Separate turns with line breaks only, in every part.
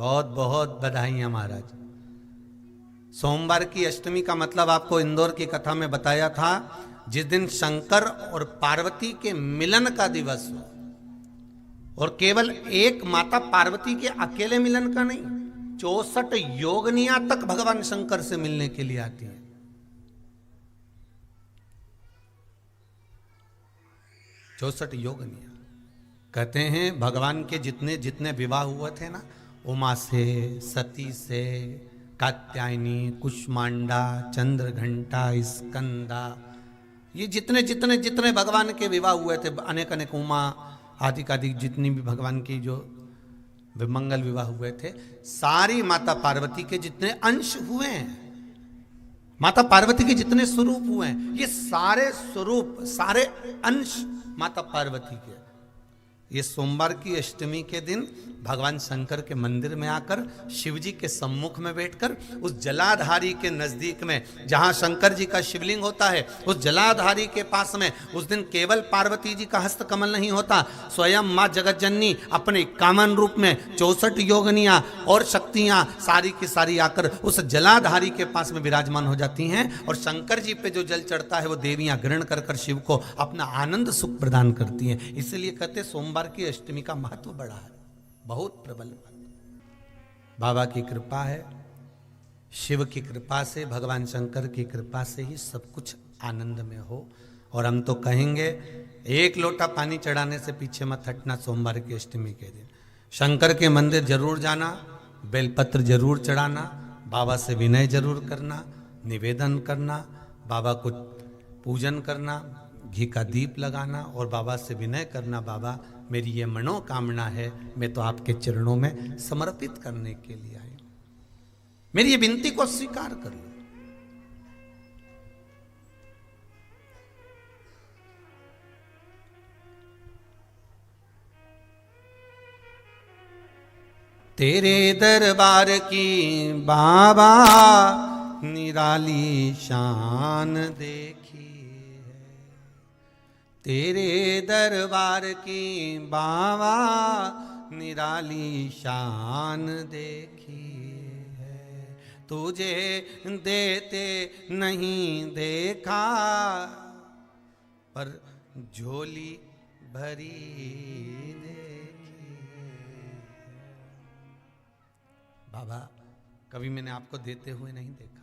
बहुत बहुत बधाइयां महाराज। सोमवार की अष्टमी का मतलब आपको इंदौर की कथा में बताया था, जिस दिन शंकर और पार्वती के मिलन का दिवस हो, और केवल एक माता पार्वती के अकेले मिलन का नहीं, 64 योगनियां तक भगवान शंकर से मिलने के लिए आती हैं। 64 योगनियां। कहते हैं भगवान के जितने जितने विवाह हुए थे ना, उमा से, सती से, कात्यायनी, कुष्मांडा, चंद्रघंटा, स्कंदा, ये जितने जितने जितने भगवान के विवाह हुए थे, अनेक अनेक उमा आदि आदि जितनी भी भगवान की जो मंगल विवाह हुए थे, सारी माता पार्वती के जितने अंश हुए हैं, माता पार्वती के जितने स्वरूप हुए हैं, ये सारे स्वरूप, सारे अंश माता पार्वती के। ये सोमवार की अष्टमी के दिन भगवान शंकर के मंदिर में आकर शिव जी के सम्मुख में बैठकर उस जलाधारी के नजदीक में, जहां शंकर जी का शिवलिंग होता है, उस जलाधारी के पास में उस दिन केवल पार्वती जी का हस्त कमल नहीं होता, स्वयं मां जगतजननी अपने कामन रूप में 64 योगनियां और शक्तियां सारी की सारी आकर उस जलाधारी के पास में विराजमान हो जाती हैं, और शंकर जी पे जो जल चढ़ता है वो देवियां ग्रहण कर कर शिव को अपना आनंद सुख प्रदान करती हैं। इसलिए कहते सोमवार की अष्टमी का महत्व बड़ा है, बहुत प्रबल। बाबा की कृपा है, शिव की कृपा से, भगवान शंकर की कृपा से ही सब कुछ आनंद में हो। और हम तो कहेंगे एक लोटा पानी चढ़ाने से पीछे मत हटना। सोमवार की अष्टमी के दिन शंकर के मंदिर जरूर जाना, बेलपत्र जरूर चढ़ाना, बाबा से विनय जरूर करना, निवेदन करना, बाबा को पूजन करना, घी का दीप लगाना और बाबा से विनय करना, बाबा मेरी ये मनोकामना है, मैं तो आपके चरणों में समर्पित करने के लिए आई, मेरी ये विनती को स्वीकार कर लो। तेरे दरबार की बाबा निराली शान देखी, तेरे दरबार की बाबा निराली शान देखी है, तुझे देते नहीं देखा पर झोली भरी देखी है। बाबा कभी मैंने आपको देते हुए नहीं देखा,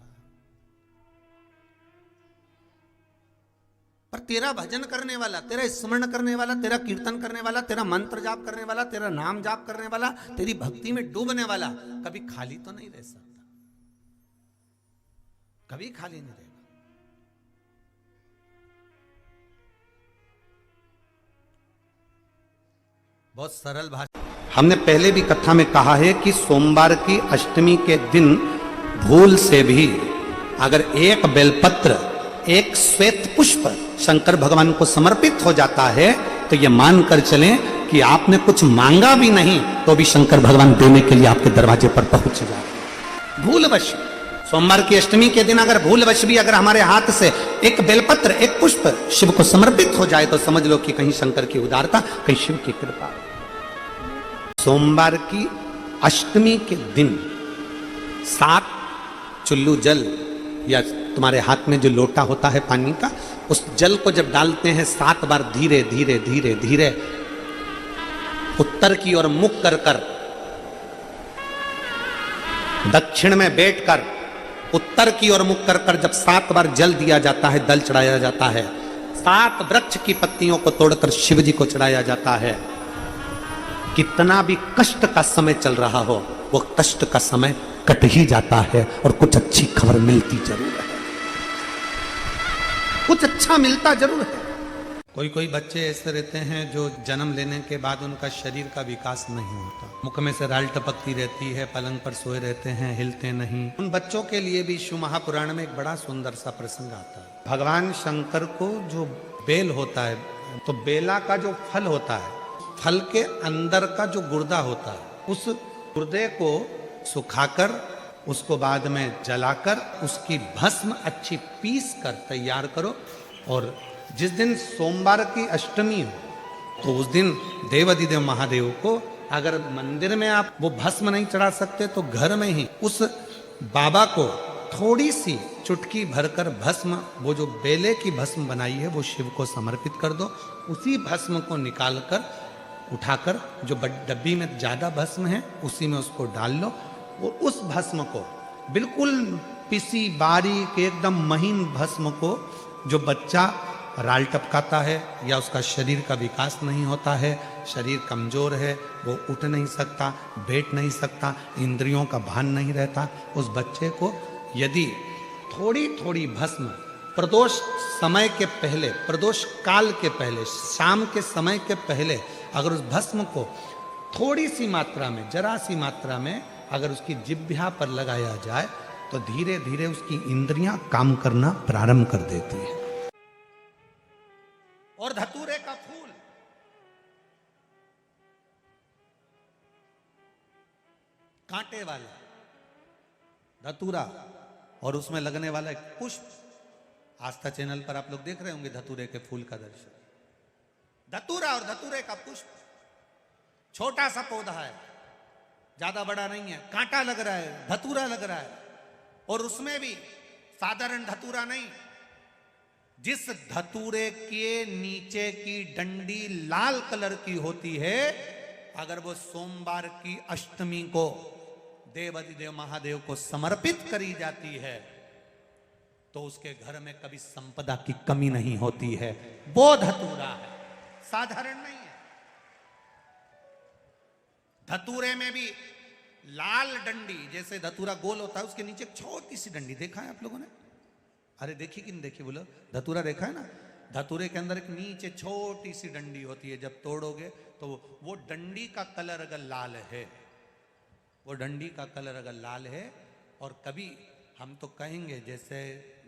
पर तेरा भजन करने वाला, तेरा स्मरण करने वाला, तेरा कीर्तन करने वाला, तेरा मंत्र जाप करने वाला, तेरा नाम जाप करने वाला, तेरी भक्ति में डूबने वाला कभी खाली तो नहीं रह सकता, कभी खाली नहीं रहेगा। बहुत सरल भाषा। हमने पहले भी कथा में कहा है कि सोमवार की अष्टमी के दिन भूल से भी अगर एक बेलपत्र, एक श्वेत पुष्प शंकर भगवान को समर्पित हो जाता है, तो ये मानकर चलें कि आपने कुछ मांगा भी नहीं तो भी शंकर भगवान देने के लिए आपके दरवाजे पर पहुंच जाते। भूलवश सोमवार की अष्टमी के दिन अगर भूलवश भी अगर हमारे हाथ से एक बेलपत्र, एक पुष्प शिव को समर्पित हो जाए, तो समझ लो कि कहीं शंकर की उदारता, कहीं शिव की कृपा। सोमवार की अष्टमी के दिन 7 चुल्लू जल या तुम्हारे हाथ में जो लोटा होता है पानी का, उस जल को जब डालते हैं 7 बार धीरे धीरे धीरे धीरे उत्तर की ओर मुख कर कर, दक्षिण में बैठकर उत्तर की ओर मुख कर कर जब 7 बार जल दिया जाता है, दल चढ़ाया जाता है, 7 वृक्ष की पत्तियों को तोड़कर शिव जी को चढ़ाया जाता है। कितना भी कष्ट का समय चल रहा हो, वो कष्ट का समय कट ही जाता है और कुछ अच्छी खबर मिलती जरूर है, कुछ अच्छा मिलता जरूर है। कोई कोई बच्चे ऐसे रहते हैं जो जन्म लेने के बाद उनका शरीर का विकास नहीं होता, मुख में से राल टपकती रहती है, पलंग पर सोए रहते हैं, हिलते नहीं। उन बच्चों के लिए भी शिव महापुराण में एक बड़ा सुंदर सा प्रसंग आता है। भगवान शंकर को जो बेल होता है, तो बेला का जो फल होता है, फल के अंदर का जो गुर्दा होता है, उस गुर्दे को सुखाकर उसको बाद में जलाकर उसकी भस्म अच्छी पीस कर तैयार करो, और जिस दिन सोमवार की अष्टमी हो तो उस दिन देवाधिदेव महादेव को अगर मंदिर में आप वो भस्म नहीं चढ़ा सकते तो घर में ही उस बाबा को थोड़ी सी चुटकी भरकर भस्म, वो जो बेले की भस्म बनाई है वो शिव को समर्पित कर दो। उसी भस्म को निकालकर उठाकर जो डब्बी में ज़्यादा भस्म है उसी में उसको डाल लो, और उस भस्म को बिल्कुल पिसी बारीक एकदम महीन भस्म को, जो बच्चा राल टपकाता है या उसका शरीर का विकास नहीं होता है, शरीर कमजोर है, वो उठ नहीं सकता, बैठ नहीं सकता, इंद्रियों का भान नहीं रहता, उस बच्चे को यदि थोड़ी थोड़ी भस्म प्रदोष समय के पहले, प्रदोष काल के पहले, शाम के समय के पहले अगर उस भस्म को थोड़ी सी मात्रा में, जरा सी मात्रा में अगर उसकी जिह्वा पर लगाया जाए तो धीरे धीरे उसकी इंद्रियां काम करना प्रारंभ कर देती है। और धतूरे का फूल, कांटे वाला धतूरा, और उसमें लगने वाला एक पुष्प, आस्था चैनल पर आप लोग देख रहे होंगे धतूरे के फूल का दर्शन। धतूरा और धतूरे का पुष्प, छोटा सा पौधा है, ज्यादा बड़ा नहीं है, कांटा लग रहा है, धतूरा लग रहा है, और उसमें भी साधारण धतूरा नहीं, जिस धतूरे के नीचे की डंडी लाल कलर की होती है, अगर वो सोमवार की अष्टमी को देवाधिदेव महादेव को समर्पित करी जाती है तो उसके घर में कभी संपदा की कमी नहीं होती है। वो धतूरा है, साधारण नहीं है। धतूरे में भी लाल डंडी, जैसे धतूरा गोल होता है उसके नीचे एक छोटी सी डंडी, देखा है आप लोगों ने? अरे देखी कि नहीं देखी बोलो? धतूरा देखा है ना? धतूरे के अंदर एक नीचे छोटी सी डंडी होती है, जब तोड़ोगे तो वो डंडी का कलर अगर लाल है, वो डंडी का कलर अगर लाल है, और कभी हम तो कहेंगे जैसे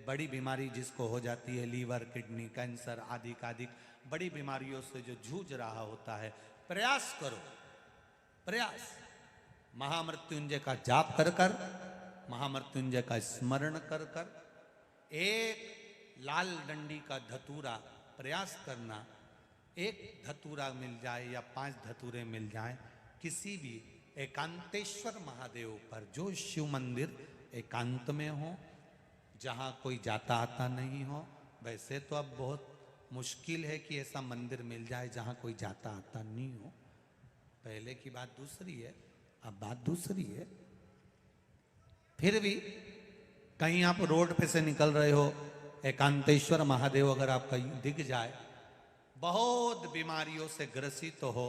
बड़ी बीमारी जिसको हो जाती है, लीवर, किडनी, कैंसर आदि आदि बड़ी बीमारियों से जो जूझ रहा होता है, प्रयास करो, प्रयास महामृत्युंजय का जाप कर कर, महामृत्युंजय का स्मरण कर कर, एक लाल डंडी का धतूरा प्रयास करना, एक धतूरा मिल जाए या 5 धतूरे मिल जाए किसी भी एकांतेश्वर महादेव पर, जो शिव मंदिर एकांत में हो, जहाँ कोई जाता आता नहीं हो। वैसे तो अब बहुत मुश्किल है कि ऐसा मंदिर मिल जाए जहाँ कोई जाता आता नहीं हो, पहले की बात दूसरी है, अब बात दूसरी है। फिर भी कहीं आप रोड पे से निकल रहे हो, एकांतेश्वर महादेव अगर आपका दिख जाए, बहुत बीमारियों से ग्रसित हो,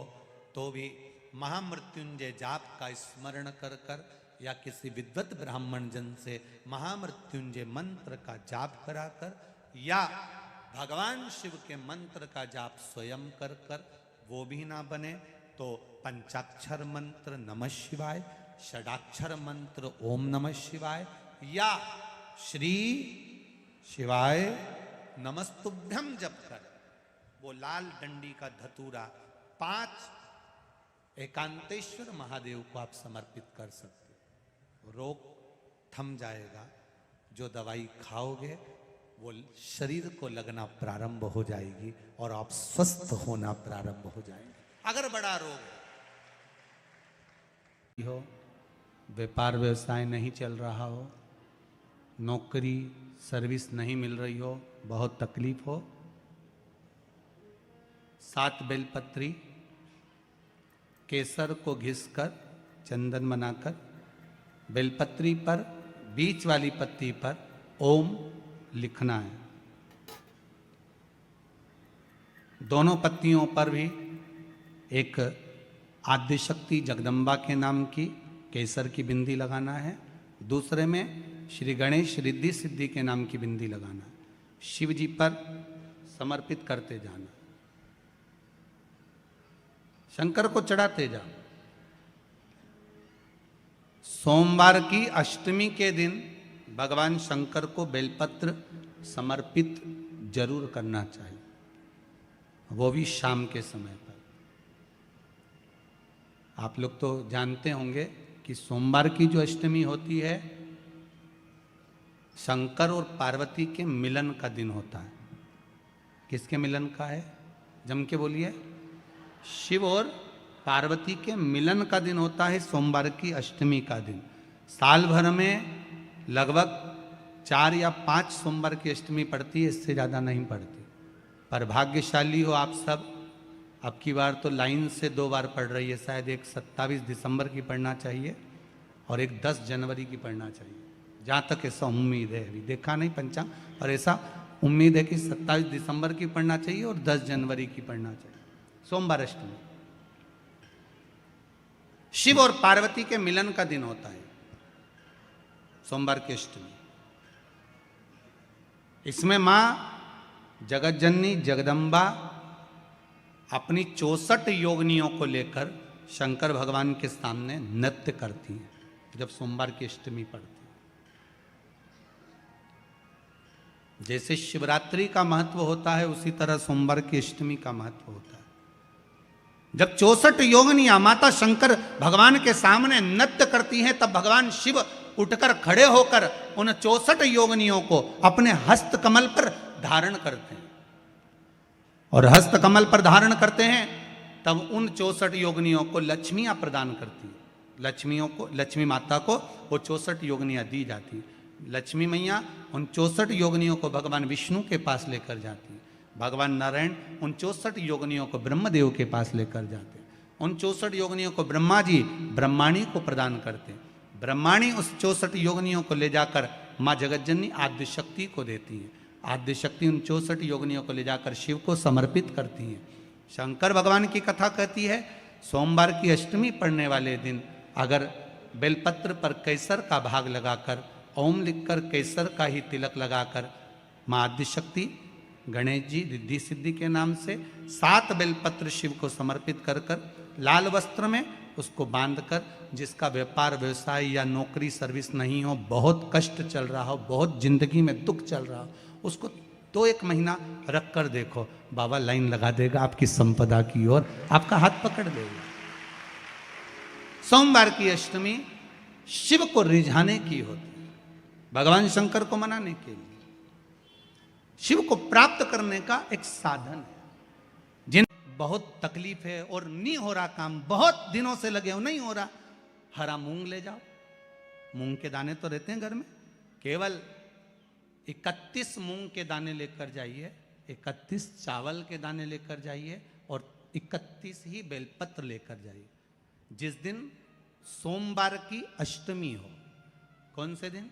तो भी महामृत्युंजय जाप का स्मरण कर कर या किसी विद्वत ब्राह्मण जन से महामृत्युंजय मंत्र का जाप कराकर, या भगवान शिव के मंत्र का जाप स्वयं कर कर, वो भी ना बने तो पंचाक्षर मंत्र नमः शिवाय, षडाक्षर मंत्र ओम नमः शिवाय, या श्री शिवाय नमस्तुभ्यम जप कर वो लाल डंडी का धतूरा 5 एकांतेश्वर महादेव को आप समर्पित कर सकते हो। रोग थम जाएगा, जो दवाई खाओगे वो शरीर को लगना प्रारंभ हो जाएगी और आप स्वस्थ होना प्रारंभ हो जाएंगे। अगर बड़ा रोग हो, व्यापार व्यवसाय नहीं चल रहा हो, नौकरी सर्विस नहीं मिल रही हो, बहुत तकलीफ हो, 7 बेलपत्री केसर को घिसकर चंदन बनाकर बेलपत्री पर बीच वाली पत्ती पर ओम लिखना है। दोनों पत्तियों पर भी एक आद्यशक्ति जगदम्बा के नाम की केसर की बिंदी लगाना है, दूसरे में श्री गणेश रिद्धि सिद्धि के नाम की बिंदी लगाना है। शिव जी पर समर्पित करते जाना, शंकर को चढ़ाते जाओ। सोमवार की अष्टमी के दिन भगवान शंकर को बेलपत्र समर्पित जरूर करना चाहिए, वो भी शाम के समय पर। आप लोग तो जानते होंगे कि सोमवार की जो अष्टमी होती है, शंकर और पार्वती के मिलन का दिन होता है। किसके मिलन का है? जम के बोलिए। शिव और पार्वती के मिलन का दिन होता है सोमवार की अष्टमी का दिन। साल भर में लगभग 4 या 5 सोमवार की अष्टमी पड़ती है, इससे ज़्यादा नहीं पड़ती। पर भाग्यशाली हो आप सब, अब की बार तो लाइन से 2 बार पड़ रही है। शायद एक 27 दिसंबर की पढ़ना चाहिए और एक 10 जनवरी की पढ़ना चाहिए, जहाँ तक ऐसा उम्मीद है। अभी देखा नहीं पंचांग, पर ऐसा उम्मीद है कि 27 दिसंबर की पढ़ना चाहिए और 10 जनवरी की पढ़ना चाहिए, सोमवार अष्टमी। शिव और पार्वती के मिलन का दिन होता है सोमवार की अष्टमी। इसमें मां जगत जननी जगदम्बा अपनी 64 योगिनियों को लेकर शंकर भगवान के सामने नृत्य करती हैं जब सोमवार की अष्टमी पड़ती है। जैसे शिवरात्रि का महत्व होता है, उसी तरह सोमवार की अष्टमी का महत्व होता है। जब 64 योगिनियां माता शंकर भगवान के सामने नृत्य करती हैं, तब भगवान शिव उठकर खड़े होकर उन 64 योगिनियों को अपने हस्त कमल पर धारण करते हैं। और हस्त कमल पर धारण करते हैं तब उन 64 योगिनियों को लक्ष्मियां प्रदान करती हैं। लक्ष्मी माता को वो 64 योगिनियां दी जाती हैं। लक्ष्मी मैया उन 64 योगिनियों को भगवान विष्णु के पास लेकर जाती हैं। भगवान नारायण उन 64 योगिनियों को ब्रह्मदेव के पास लेकर जाते हैं। उन 64 योगिनियों को ब्रह्मा जी ब्रह्माणी को प्रदान करते हैं। ब्रह्माणी उस 64 योगिनियों को ले जाकर माँ जगतजननी आद्य शक्ति को देती है। आद्य शक्ति उन 64 योगिनियों को ले जाकर शिव को समर्पित करती हैं। शंकर भगवान की कथा कहती है, सोमवार की अष्टमी पड़ने वाले दिन अगर बेलपत्र पर केसर का भाग लगाकर, ओम लिखकर केसर का ही तिलक लगाकर माँ आद्य शक्ति गणेश जी रिद्धि सिद्धि के नाम से 7 बेलपत्र शिव को समर्पित कर कर लाल वस्त्र में उसको बांधकर, जिसका व्यापार व्यवसाय या नौकरी सर्विस नहीं हो, बहुत कष्ट चल रहा हो, बहुत जिंदगी में दुख चल रहा हो, उसको 2-1 महीना रख कर देखो, बाबा लाइन लगा देगा आपकी संपदा की ओर, आपका हाथ पकड़ देगा। सोमवार की अष्टमी शिव को रिझाने की होती है, भगवान शंकर को मनाने के लिए, शिव को प्राप्त करने का एक साधन है। जिन बहुत तकलीफ है और नहीं हो रहा काम, बहुत दिनों से लगे हो, नहीं हो रहा, हरा मूंग ले जाओ। मूंग के दाने तो रहते हैं घर में, केवल 31 मूंग के दाने लेकर जाइए, 31 चावल के दाने लेकर जाइए और 31 ही बेलपत्र लेकर जाइए। जिस दिन सोमवार की अष्टमी हो, कौन से दिन?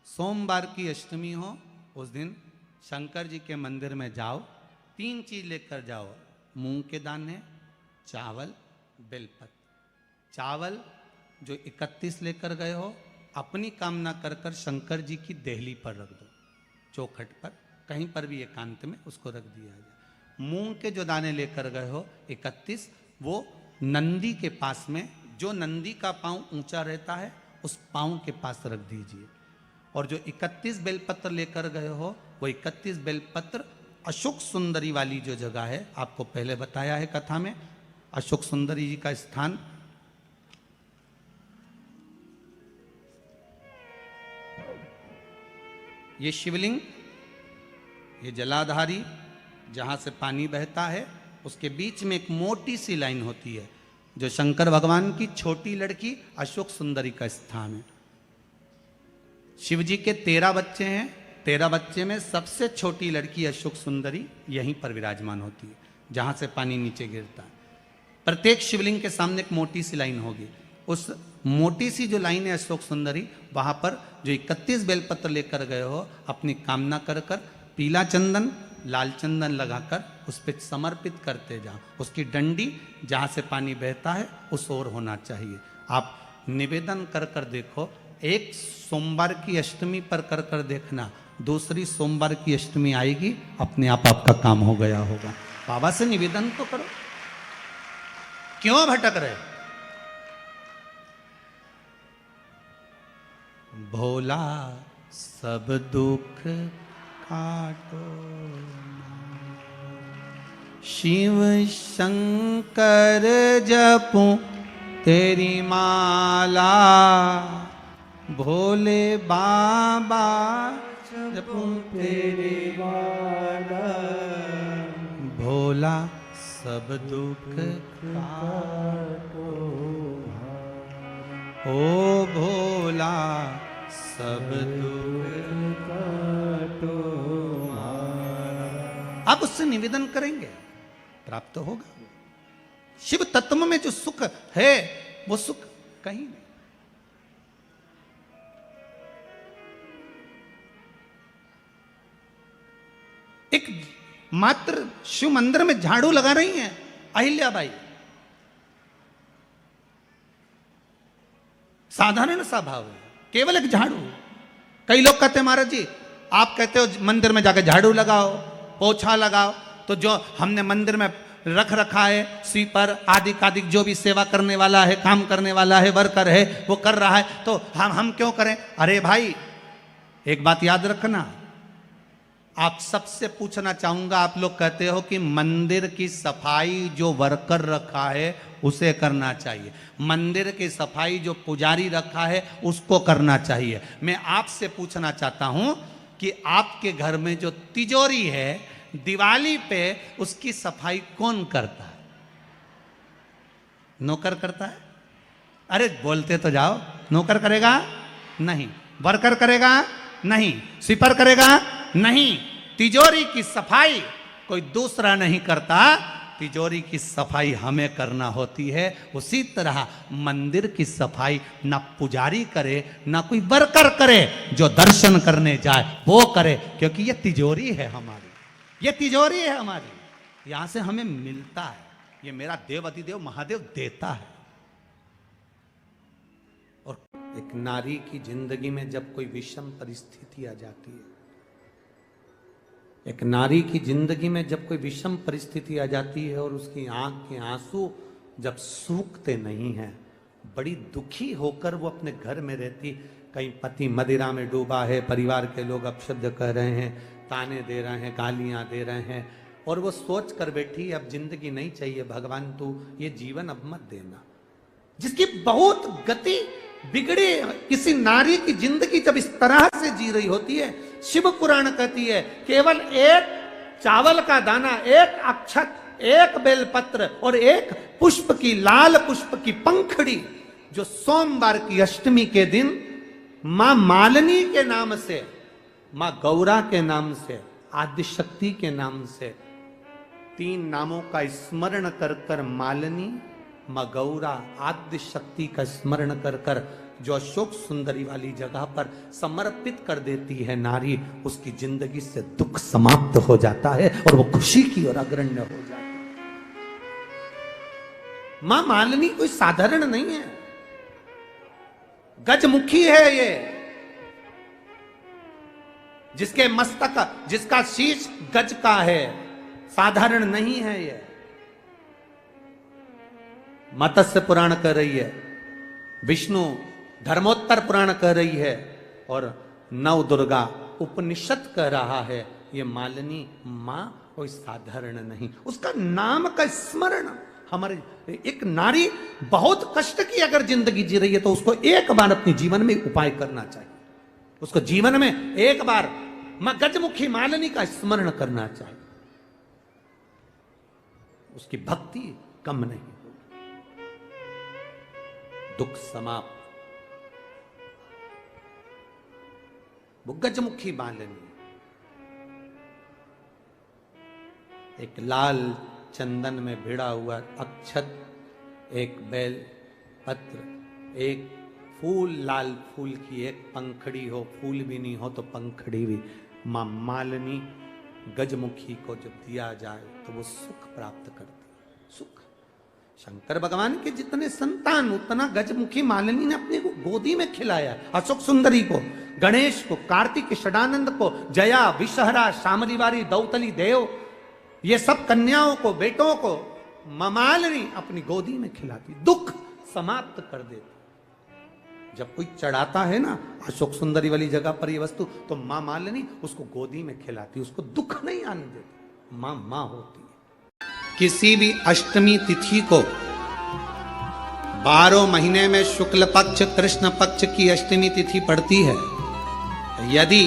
सोमवार की अष्टमी हो, उस दिन शंकर जी के मंदिर में जाओ, 3 चीज लेकर जाओ, मूंग के दाने, चावल, बेलपत्र। चावल जो 31 लेकर गए हो, अपनी कामना कर कर शंकर जी की देहली पर रख दो, चौखट पर, कहीं पर भी एकांत में उसको रख दिया जाए। मूंग के जो दाने लेकर गए हो 31, वो नंदी के पास में, जो नंदी का पांव ऊंचा रहता है उस पांव के पास रख दीजिए। और जो 31 बेलपत्र लेकर गए हो, वो 31 बेलपत्र अशोक सुंदरी वाली जो जगह है, आपको पहले बताया है कथा में, अशोक सुंदरी जी का स्थान ये शिवलिंग, ये जलाधारी जहाँ से पानी बहता है, उसके बीच में एक मोटी सी लाइन होती है जो शंकर भगवान की छोटी लड़की अशोक सुंदरी का स्थान है। शिव जी के 13 बच्चे हैं, 13 बच्चे में सबसे छोटी लड़की अशोक सुंदरी यहीं पर विराजमान होती है, जहाँ से पानी नीचे गिरता है। प्रत्येक शिवलिंग के सामने एक मोटी सी लाइन होगी, उस मोटी सी जो लाइन है अशोक सुंदरी, वहाँ पर जो 31 बेलपत्र लेकर गए हो, अपनी कामना कर कर पीला चंदन लाल चंदन लगाकर उस पर समर्पित करते जाओ। उसकी डंडी जहाँ से पानी बहता है उस ओर होना चाहिए। आप निवेदन कर कर देखो, एक सोमवार की अष्टमी पर कर कर देखना, दूसरी सोमवार की अष्टमी आएगी, अपने आप आपका काम हो गया होगा। बाबा से निवेदन तो करो, क्यों भटक रहे? भोला सब दुख काटो, शिव शंकर जपूं तेरी माला, भोले बाबा जपूं तेरी माला, भोला सब दुख काटो ओ भोला सब दुख काटो। आप उससे निवेदन करेंगे, प्राप्त होगा। शिव तत्व में जो सुख है वो सुख कहीं नहीं। एक मात्र शिव मंदिर में झाड़ू लगा रही हैं अहिल्याबाई, साधारण सा भाव है, केवल एक झाड़ू। कई लोग कहते हैं महाराज जी आप कहते हो मंदिर में जाकर झाड़ू लगाओ, पोछा लगाओ, तो जो हमने मंदिर में रख रखा है स्वीपर आदि आदि जो भी सेवा करने वाला है, काम करने वाला है, वर्कर है, वो कर रहा है, तो हम क्यों करें? अरे भाई एक बात याद रखना, आप सबसे पूछना चाहूंगा, आप लोग कहते हो कि मंदिर की सफाई जो वर्कर रखा है उसे करना चाहिए, मंदिर की सफाई जो पुजारी रखा है उसको करना चाहिए। मैं आपसे पूछना चाहता हूं कि आपके घर में जो तिजोरी है दिवाली पे उसकी सफाई कौन करता है? नौकर करता है? अरे बोलते तो जाओ। नौकर करेगा? नहीं। वर्कर करेगा? नहीं। स्वीपर करेगा? नहीं। तिजोरी की सफाई कोई दूसरा नहीं करता, तिजोरी की सफाई हमें करना होती है। उसी तरह मंदिर की सफाई ना पुजारी करे ना कोई वर्कर करे, जो दर्शन करने जाए वो करे, क्योंकि ये तिजोरी है हमारी, ये तिजोरी है हमारी, यहां से हमें मिलता है, ये मेरा देव अतिदेव महादेव देता है। और एक नारी की जिंदगी में जब कोई विषम परिस्थिति आ जाती है, एक नारी की जिंदगी में जब कोई विषम परिस्थिति आ जाती है और उसकी आंख के आंसू जब सूखते नहीं हैं, बड़ी दुखी होकर वो अपने घर में रहती, कहीं पति मदिरा में डूबा है, परिवार के लोग अपशब्द कह रहे हैं, ताने दे रहे हैं, गालियां दे रहे हैं, और वो सोच कर बैठी अब जिंदगी नहीं चाहिए, भगवान तू ये जीवन अब मत देना। जिसकी बहुत गति बिगड़ी किसी नारी की जिंदगी जब इस तरह से जी रही होती है, शिव पुराण कहती है केवल एक चावल का दाना, एक अक्षत, एक बेलपत्र और एक पुष्प की, लाल पुष्प की पंखड़ी, जो सोमवार की अष्टमी के दिन मां मालिनी के नाम से, मां गौरा के नाम से, आदिशक्ति के नाम से, 3 नामों का स्मरण कर कर मालिनी, मां गौरा, आद्य शक्ति का स्मरण कर कर जो अशोक सुंदरी वाली जगह पर समर्पित कर देती है नारी, उसकी जिंदगी से दुख समाप्त हो जाता है और वो खुशी की ओर अग्रण्य हो जाती है। मां मालिनी कोई साधारण नहीं है, गजमुखी है ये, जिसके मस्तक, जिसका शीश गज का है, साधारण नहीं है ये। मत्स्य पुराण कह रही है, विष्णु धर्मोत्तर पुराण कह रही है, और नव दुर्गा उपनिषद कह रहा है, ये मालिनी मां कोई साधारण नहीं, उसका नाम का स्मरण। हमारे एक नारी बहुत कष्ट की अगर जिंदगी जी रही है तो उसको एक बार अपने जीवन में उपाय करना चाहिए, उसको जीवन में एक बार मां गजमुखी मालिनी का स्मरण करना चाहिए, उसकी भक्ति कम नहीं, दुख समाप्त। वो गजमुखी मालिनी, एक लाल चंदन में भिड़ा हुआ अक्षत, एक बेल पत्र, एक फूल, लाल फूल की एक पंखड़ी हो, फूल भी नहीं हो तो पंखड़ी भी, मां मालिनी गजमुखी को जब दिया जाए तो वो सुख प्राप्त करती है। सुख शंकर भगवान के जितने संतान उतना गजमुखी मालिनी ने अपनी गोदी में खिलाया। अशोक सुंदरी को, गणेश को, कार्तिक षडानंद को, जया, विषहरा, शामरीवारी, दौतली देव, ये सब कन्याओं को, बेटों को मां मालिनी अपनी गोदी में खिलाती, दुख समाप्त कर देती। जब कोई चढ़ाता है ना अशोक सुंदरी वाली जगह पर ये वस्तु, तो मां मालिनी उसको गोदी में खिलाती, उसको दुख नहीं आने देती। मां मां होती है। किसी भी अष्टमी तिथि को 12 महीने में शुक्ल पक्ष कृष्ण पक्ष की अष्टमी तिथि पड़ती है। यदि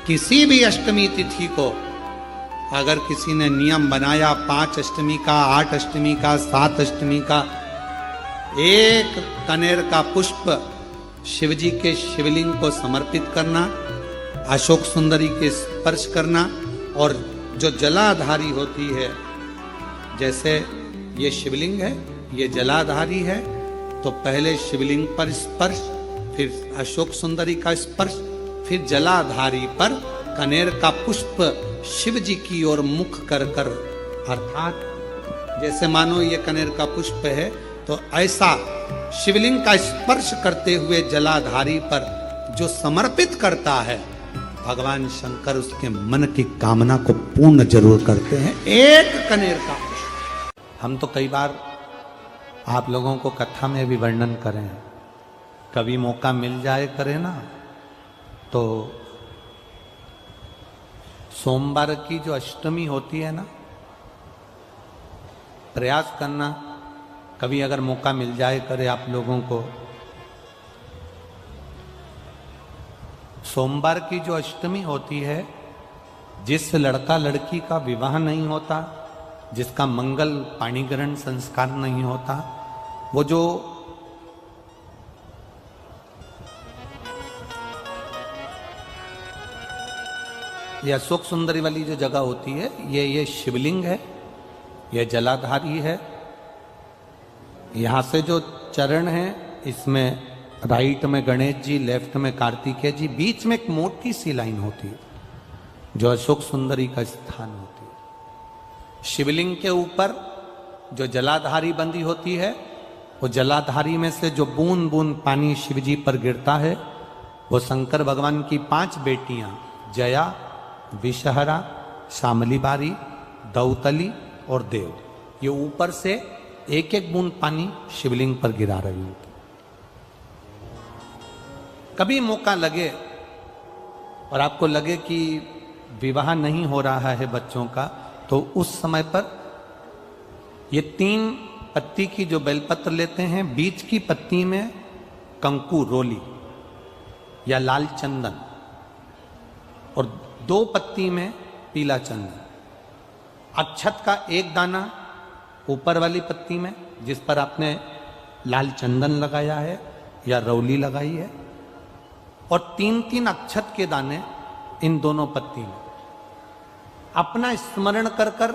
किसी भी अष्टमी तिथि को अगर किसी ने नियम बनाया 5 अष्टमी का, 8 अष्टमी का, 7 अष्टमी का, एक कनेर का पुष्प शिव जी के शिवलिंग को समर्पित करना, अशोक सुंदरी के स्पर्श करना, और जो जलाधारी होती है, जैसे ये शिवलिंग है, ये जलाधारी है, तो पहले शिवलिंग पर स्पर्श, फिर अशोक सुंदरी का स्पर्श, फिर जलाधारी पर कनेर का पुष्प शिव जी की ओर मुख कर कर, अर्थात जैसे मानो ये कनेर का पुष्प है, तो ऐसा शिवलिंग का स्पर्श करते हुए जलाधारी पर जो समर्पित करता है, भगवान शंकर उसके मन की कामना को पूर्ण जरूर करते हैं। एक कनेर का पुष्प। हम तो कई बार आप लोगों को कथा में भी वर्णन करें, कभी मौका मिल जाए करें ना, तो सोमवार की जो अष्टमी होती है ना, प्रयास करना कभी अगर मौका मिल जाए करे आप लोगों को, सोमवार की जो अष्टमी होती है, जिस लड़का लड़की का विवाह नहीं होता, जिसका मंगल पाणिग्रहण संस्कार नहीं होता, वो जो ये अशोक सुंदरी वाली जो जगह होती है, ये शिवलिंग है, ये जलाधारी है। यहाँ से जो चरण है, इसमें राइट में गणेश जी, लेफ्ट में कार्तिकेय जी, बीच में एक मोटी सी लाइन होती है जो अशोक सुंदरी का स्थान होती है। शिवलिंग के ऊपर जो जलाधारी बंदी होती है, वो जलाधारी में से जो बूंद बूंद पानी शिव जी पर गिरता है, वो शंकर भगवान की 5 बेटियां जया, विषहरा, शामली बारी, दौतली और देव, ये ऊपर से एक एक बूंद पानी शिवलिंग पर गिरा रही होती। कभी मौका लगे और आपको लगे कि विवाह नहीं हो रहा है बच्चों का, तो उस समय पर ये 3 पत्ती की जो बेलपत्र लेते हैं, बीच की पत्ती में कंकु रोली या लाल चंदन, और 2 पत्ती में पीला चंदन, अक्षत का 1 दाना ऊपर वाली पत्ती में जिस पर आपने लाल चंदन लगाया है या रौली लगाई है, और 3-3 अक्षत के दाने इन दोनों पत्ती में। अपना स्मरण कर कर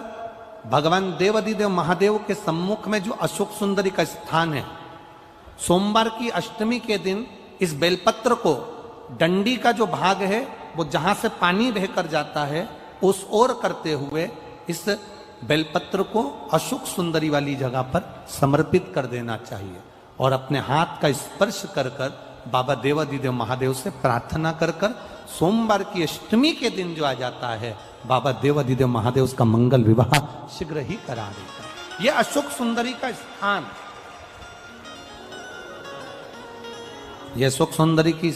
भगवान देवाधिदेव महादेव के सम्मुख में जो अशोक सुंदरी का स्थान है, सोमवार की अष्टमी के दिन इस बेलपत्र को, डंडी का जो भाग है वो जहां से पानी बहकर जाता है, उस ओर करते हुए इस बेलपत्र को अशोक सुंदरी वाली जगह पर समर्पित कर देना चाहिए, और अपने हाथ का स्पर्श कर कर बाबा देवाधिदेव महादेव से प्रार्थना कर कर सोमवार की अष्टमी के दिन जो आ जाता है, बाबा देवाधिदेव महादेव उसका मंगल विवाह शीघ्र ही करा देता है। यह अशोक सुंदरी का स्थान, यह अशोक सुंदरी की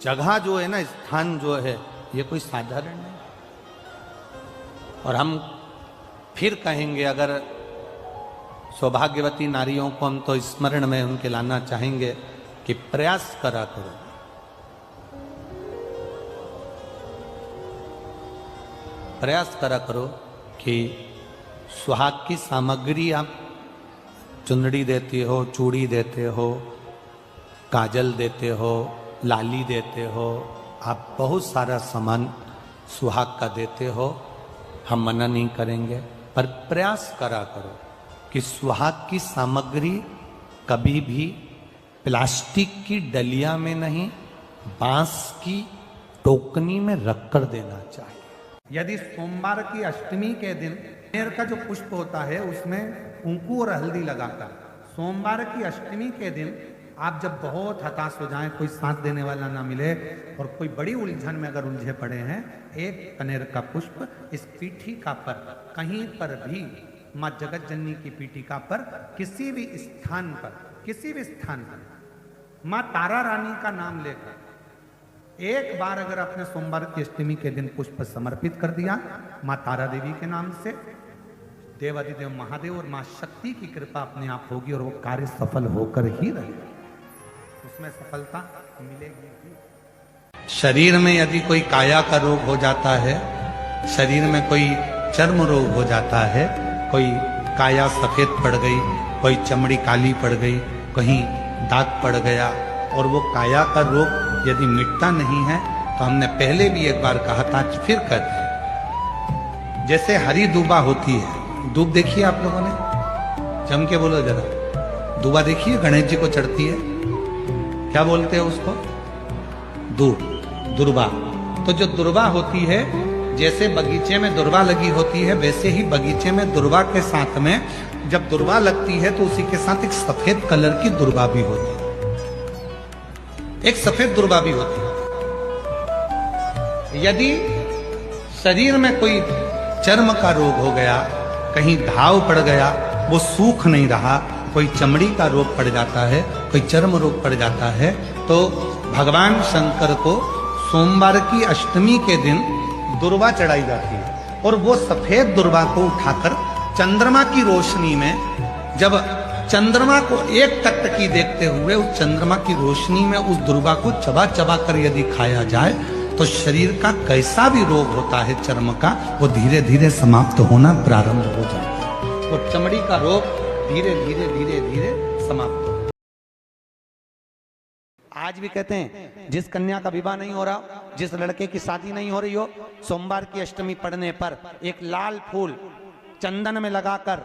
जगह जो है ना, स्थान जो है, ये कोई साधारण नहीं। और हम फिर कहेंगे, अगर सौभाग्यवती नारियों को हम तो स्मरण में उनके लाना चाहेंगे कि प्रयास करा करो, प्रयास करा करो कि सुहाग की सामग्री आप चुंदड़ी देते हो, चूड़ी देते हो, काजल देते हो, लाली देते हो, आप बहुत सारा सामान सुहाग का देते हो, हम मना नहीं करेंगे, पर प्रयास करा करो कि सुहाग की सामग्री कभी भी प्लास्टिक की डलिया में नहीं, बांस की टोकनी में रखकर देना चाहिए। यदि सोमवार की अष्टमी के दिन कनेर का जो पुष्प होता है उसमें कुंकू और हल्दी लगाकर, सोमवार की अष्टमी के दिन आप जब बहुत हताश हो जाएं, कोई साथ देने वाला ना मिले और कोई बड़ी उलझन में अगर उलझे पड़े हैं, एक कनेर का पुष्प इस पीठिका पर कहीं पर भी, माँ जगत जननी की पीठिका पर किसी भी स्थान पर, किसी भी स्थान पर माँ तारा रानी का नाम लेकर एक बार अगर आपने सोमवार की अष्टमी के दिन पुष्प समर्पित कर दिया माँ तारा देवी के नाम से, देवाधिदेव महादेव और माँ शक्ति की कृपा अपने आप होगी और वो कार्य सफल होकर ही रहेगा, उसमें सफलता मिलेगी। शरीर में यदि कोई काया का रोग हो जाता है, शरीर में कोई चर्म रोग हो जाता है, कोई काया सफेद पड़ गई, कोई चमड़ी काली पड़ गई, कहीं दाग पड़ गया, और वो काया का रोग यदि मिटता नहीं है तो हमने पहले भी एक बार कहा था, फिर कहते हैं, जैसे हरी दूबा होती है, दूब देखिए आप लोगों ने, जम के बोलो जरा, दूबा देखिए गणेश जी को चढ़ती है, क्या बोलते हैं उसको? दूब, दुर्बा। तो जो दुर्बा होती है, जैसे बगीचे में दुर्बा लगी होती है, वैसे ही बगीचे में दुर्बा के साथ में जब दुर्बा लगती है तो उसी के साथ एक सफेद कलर की दुर्बा भी होती है, एक सफेद दुर्बा भी होती है। यदि शरीर में कोई चर्म का रोग हो गया, कहीं घाव पड़ गया, वो सूख नहीं रहा, कोई चमड़ी का रोग पड़ जाता है, कोई चर्म रोग पड़ जाता है, तो भगवान शंकर को सोमवार की अष्टमी के दिन दुर्बा चढ़ाई जाती है, और वो सफेद दुर्बा को उठाकर चंद्रमा की रोशनी में, जब चंद्रमा को एक टकटकी देखते हुए उस चंद्रमा की रोशनी में उस दुर्बा को चबा चबा कर यदि खाया जाए तो शरीर का कैसा भी रोग होता है चर्म का, वो धीरे धीरे समाप्त होना प्रारंभ हो जाता है। वो चमड़ी का रोग धीरे धीरे धीरे धीरे समाप्त हो। आज भी कहते हैं, जिस कन्या का विवाह नहीं हो रहा, जिस लड़के की शादी नहीं हो रही हो, सोमवार की अष्टमी पड़ने पर एक लाल फूल चंदन में लगाकर,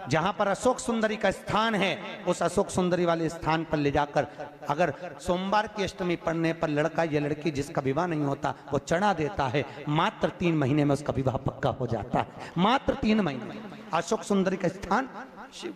जहां पर अशोक सुंदरी का स्थान है, उस अशोक सुंदरी वाले स्थान पर ले जाकर, अगर सोमवार की अष्टमी पड़ने पर लड़का या लड़की जिसका विवाह नहीं होता वो चढ़ा देता है, मात्र 3 महीने में उसका विवाह पक्का हो जाता है। मात्र 3 महीने। अशोक सुंदरी का स्थान शिव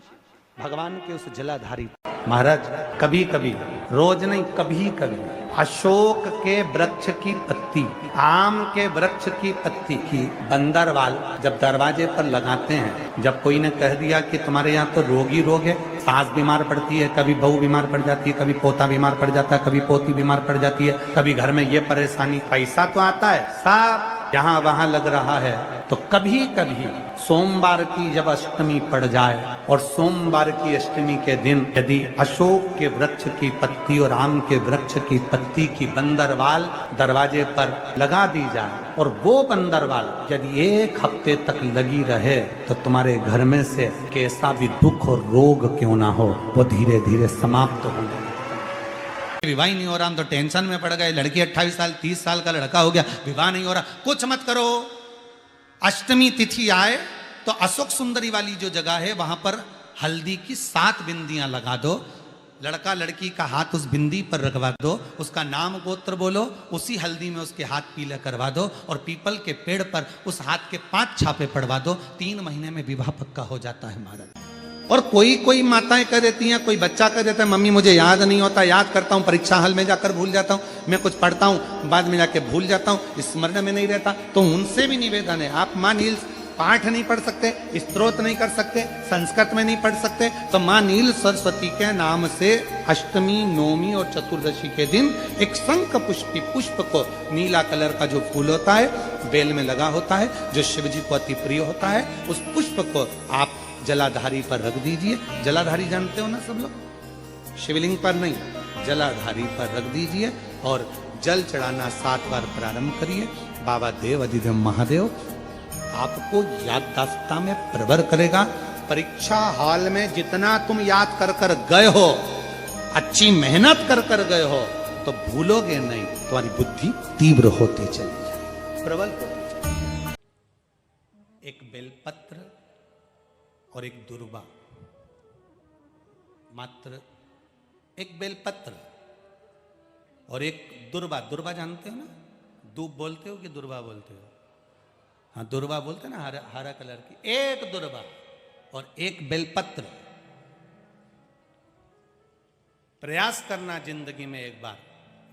भगवान के उस जलाधारी। महाराज कभी कभी, रोज नहीं, कभी कभी अशोक के वृक्ष की पत्ती, आम के वृक्ष की पत्ती की बंदरवाल जब दरवाजे पर लगाते हैं, जब कोई ने कह दिया कि तुम्हारे यहाँ तो रोग ही रोग है, सास बीमार पड़ती है, कभी बहू बीमार पड़ जाती है, कभी पोता बीमार पड़ जाता है, कभी पोती बीमार पड़ जाती है, कभी घर में ये परेशानी, पैसा तो आता है, सब यहाँ वहां लग रहा है, तो कभी कभी सोमवार की जब अष्टमी पड़ जाए और सोमवार की अष्टमी के दिन यदि अशोक के वृक्ष की पत्ती और आम के वृक्ष की पत्ती की बंदरवाल दरवाजे पर लगा दी जाए, और वो बंदरवाल यदि 1 हफ्ते तक लगी रहे, तो तुम्हारे घर में से कैसा भी दुख और रोग क्यों ना हो, वो धीरे धीरे समाप्त होने। विवाह नहीं हो रहा, हम तो टेंशन में पड़ गए, लड़की 28 साल 30 साल का लड़का हो गया, विवाह नहीं हो रहा, कुछ मत करो। अष्टमी तिथि आए तो अशोक सुंदरी वाली जो जगह है वहां पर हल्दी की 7 बिंदियां लगा दो, लड़का लड़की का हाथ उस बिंदी पर रखवा दो, उसका नाम गोत्र बोलो, उसी हल्दी में उसके हाथ पीला करवा दो, और पीपल के पेड़ पर उस हाथ के 5 छापे पड़वा दो, 3 महीने में विवाह पक्का हो जाता है महाराज। और कोई माताएं कह देती हैं, कोई बच्चा कह देता है, मम्मी मुझे याद नहीं होता, याद करता हूँ परीक्षा हॉल में जाकर भूल जाता हूँ, मैं कुछ पढ़ता हूँ बाद में जाके भूल जाता हूँ, स्मरण में नहीं रहता। तो उनसे भी निवेदन है, आप माँ नील पाठ नहीं पढ़ सकते, स्तोत्र नहीं कर सकते, संस्कृत में नहीं पढ़ सकते, तो माँ नील सरस्वती के नाम से अष्टमी, नवमी और चतुर्दशी के दिन एक शंख पुष्पी पुष्प को, नीला कलर का जो फूल होता है, बेल में लगा होता है, जो शिव जी को अति प्रिय होता है, उस पुष्प को आप जलाधारी पर रख दीजिए। जलाधारी जानते हो ना सब लोग, शिवलिंग पर नहीं, जलाधारी पर रख दीजिए और जल चढ़ाना 7 बार प्रारंभ करिए। बाबा देव अधिदेव महादेव आपको याददाश्तता में प्रवर करेगा। परीक्षा हॉल में जितना तुम याद कर कर गए हो, अच्छी मेहनत कर कर गए हो, तो भूलोगे नहीं, तुम्हारी बुद्धि तीव्र होती चली जाए, प्रबल होती चली। एक बेलपत्र और एक दुर्बा, मात्र एक बेलपत्र और एक दुर्बा। दुर्बा जानते हो ना, दूब बोलते हो कि दुर्बा बोलते हो? हाँ, दुर्बा बोलते ना, हरा हरा कलर की। एक दुर्बा और एक बेलपत्र। प्रयास करना जिंदगी में एक बार,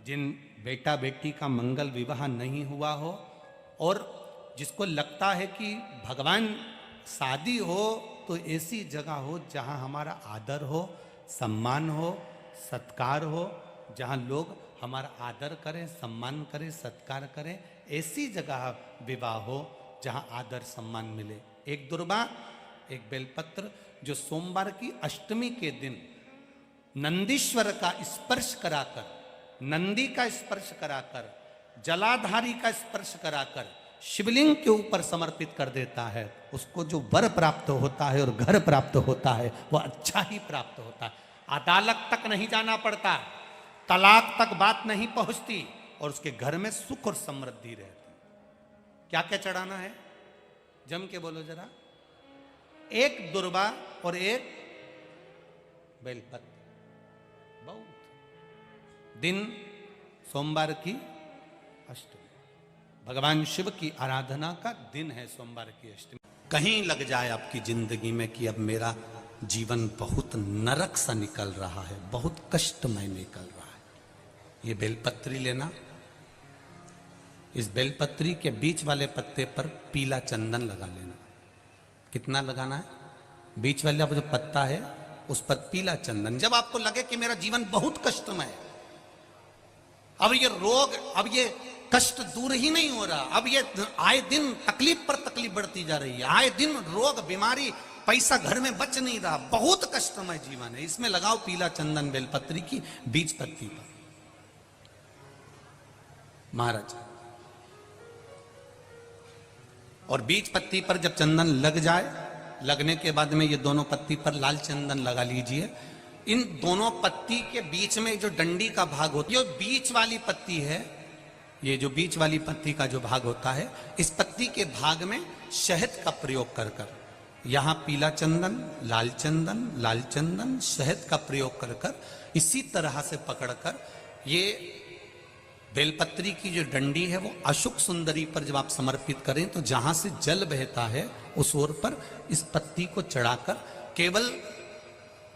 जिन बेटा बेटी का मंगल विवाह नहीं हुआ हो और जिसको लगता है कि भगवान शादी हो तो ऐसी जगह हो जहां हमारा आदर हो, सम्मान हो, सत्कार हो, जहां लोग हमारा आदर करें, सम्मान करें, सत्कार करें, ऐसी जगह विवाह हो जहां आदर सम्मान मिले। एक दुर्बा, एक बेलपत्र, जो सोमवार की अष्टमी के दिन नंदीश्वर का स्पर्श कराकर, नंदी का स्पर्श कराकर, जलाधारी का स्पर्श कराकर, शिवलिंग के ऊपर समर्पित कर देता है, उसको जो वर प्राप्त होता है और घर प्राप्त होता है वह अच्छा ही प्राप्त होता है। अदालत तक नहीं जाना पड़ता, तलाक तक बात नहीं पहुंचती, और उसके घर में सुख और समृद्धि रहती। क्या क्या चढ़ाना है, जम के बोलो जरा। एक दुर्वा और एक बेलपत्र। बहुत दिन सोमवार की अष्टमी, भगवान शिव की आराधना का दिन है सोमवार की अष्टमी। कहीं लग जाए आपकी जिंदगी में कि अब मेरा जीवन बहुत नरक सा निकल रहा है, बहुत कष्टमय निकल रहा है, ये बेलपत्री लेना। इस बेलपत्री के बीच वाले पत्ते पर पीला चंदन लगा लेना। कितना लगाना है? बीच वाला जो पत्ता है उस पर पीला चंदन। जब आपको लगे कि मेरा जीवन बहुत कष्टमय है, अब ये रोग, अब ये कष्ट दूर ही नहीं हो रहा, अब ये आए दिन तकलीफ पर तकलीफ बढ़ती जा रही है, आए दिन रोग बीमारी, पैसा घर में बच नहीं रहा, बहुत कष्टमय जीवन है, इसमें लगाओ पीला चंदन बेलपत्री की बीज पत्ती पर। महाराज, और बीज पत्ती पर जब चंदन लग जाए, लगने के बाद में ये दोनों पत्ती पर लाल चंदन लगा लीजिए। इन दोनों पत्ती के बीच में जो डंडी का भाग होता है, जो बीच वाली पत्ती है, ये जो बीच वाली पत्ती का जो भाग होता है, इस पत्ती के भाग में शहद का प्रयोग कर कर, यहां पीला चंदन, लाल चंदन, लाल चंदन, शहद का प्रयोग कर कर, इसी तरह से पकड़कर ये बेलपत्री की जो डंडी है वो अशुक सुंदरी पर जब आप समर्पित करें तो जहां से जल बहता है उस ओर पर इस पत्ती को चढ़ाकर केवल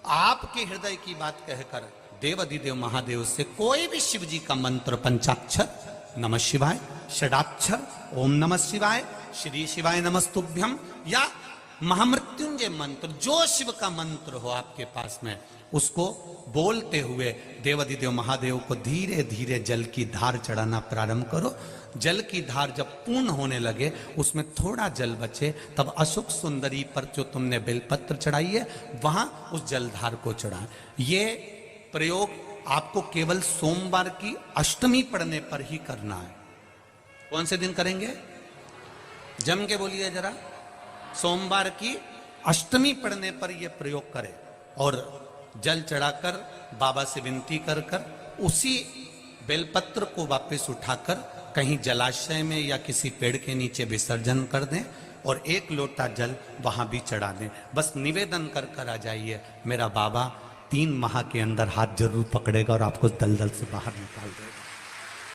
आपके हृदय की बात कहकर देवाधिदेव महादेव से कोई भी शिव जी का मंत्र, पंचाक्षर, नमः शिवाय, षडाक्षर, ओम नमः शिवाय, श्री शिवाय नमस्तुभ्यम, या महामृत्युंजय मंत्र, जो शिव का मंत्र हो आपके पास में, उसको बोलते हुए देवाधिदेव महादेव को धीरे धीरे जल की धार चढ़ाना प्रारंभ करो। जल की धार जब पूर्ण होने लगे, उसमें थोड़ा जल बचे, तब अशुक सुंदरी पर जो तुमने बेलपत्र चढ़ाई है वहां उस जलधार को चढ़ा। ये प्रयोग आपको केवल सोमवार की अष्टमी पढ़ने पर ही करना है। कौन से दिन करेंगे? जम के बोलिए जरा। सोमवार की अष्टमी पढ़ने पर यह प्रयोग करें और जल चढ़ाकर बाबा से विनती कर कर उसी बेलपत्र को वापस उठाकर कहीं जलाशय में या किसी पेड़ के नीचे विसर्जन कर दें और एक लोटा जल वहां भी चढ़ा दें। बस निवेदन कर कर आ जाइए, मेरा बाबा 3 माह के अंदर हाथ जरूर पकड़ेगा और आपको दलदल से बाहर निकाल देगा।